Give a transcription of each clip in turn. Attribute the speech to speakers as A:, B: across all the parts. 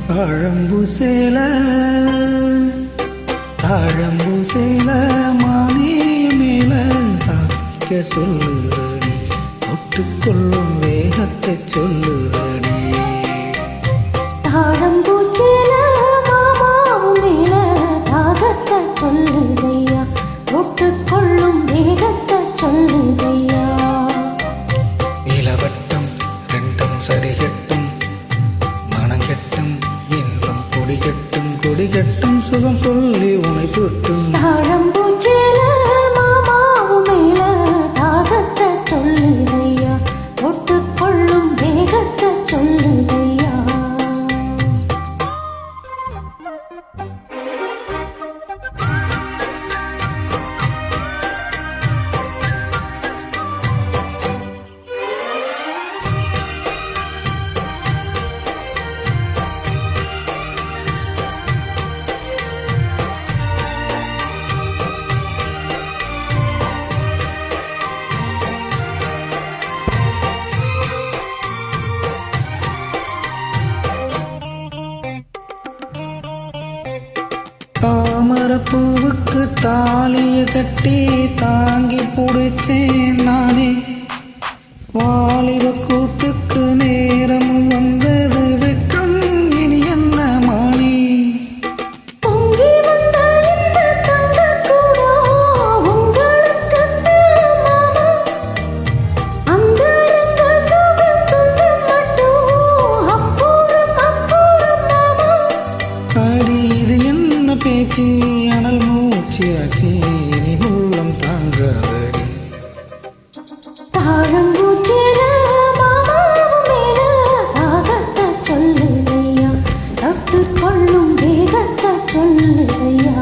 A: தாழம்பூசேல தாழம்பூசேல மானிய மேல தாக்க சொல்லுதடி ஒட்டுக்கொள்ளும் வேகத்தை சொல்லுதடி
B: தாழம்பூச்சேல மாமாவும் மேல தாகத்தை சொல்லுதையா ஒட்டுக்கொள்ளும் வேகத்தை சொல்லுதையா
A: இளவட்டம் ரெண்டும் சரிகட்டும் மனங்கெட்டும் இன்பம் கொடிகட்டும் கொடிகட்டும் சுகம் சொல்லி உனை தொட்டும்
B: தாழம்பூச்சேல மாமாவும் மேல தாகத்தை சொல்லுதையா ஒட்டுக்கொள்ளும் வேகத்தை சொல்லுதையா
A: தாமரப்பூவுக்கு தாலிய கட்டி தாங்கி பிடிச்சேன் நானே வாலிப கூத்துக்கு நேரமும் வந்தது வெட்கம் இனி என்ன மானே
B: பொங்கி வந்த இந்த தங்கக்கூடா உங்களுக்குத்தான் மாமா அந்த ரங்க சுகம் சொந்தம் மட்டும் அப்புறம் மாமா
A: அடி இது என்ன பேச்சு அனல் மூச்சு ஆச்சு இனி உள்ளம் தாங்காதடி
B: தாழம்பூச்சேல மாமாவும் மேல தாகத்தை சொல்லுதையா தொட்டுக்கொள்ளும் வேகத்தை சொல்லுதையா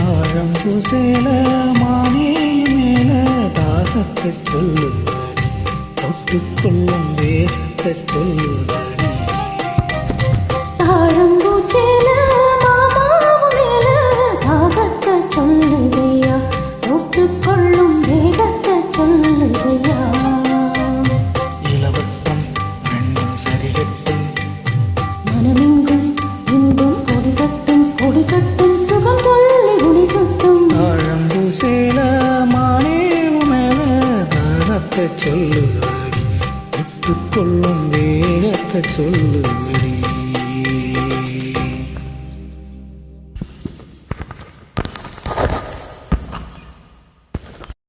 A: தாழம்பூசேல மானிய மேல தாகத்தை சொல்லுதடி தொட்டுக்கொள்ளும் வேகத்தை சொல்லுதடி
B: தாழம்பூச்சேல மாமாவும் மேல தாகத்தை சொல்லுதையா ஒட்டுக்கொள்ளும் வேகத்தை சொல்லுதையா
A: இளவட்டம் ரெண்டும் சரிகட்டும்
B: மனமெங்கும் இன்பம் கொடிகட்டும் கொடிகட்டும் சுகம் சொல்லி உனை சுத்தும்
A: தாழம்பூசேல மானிய மேல தாகத்தை சொல்லுதடி ஒட்டுக்கொள்ளும் வேகத்தை சொல்லுதடி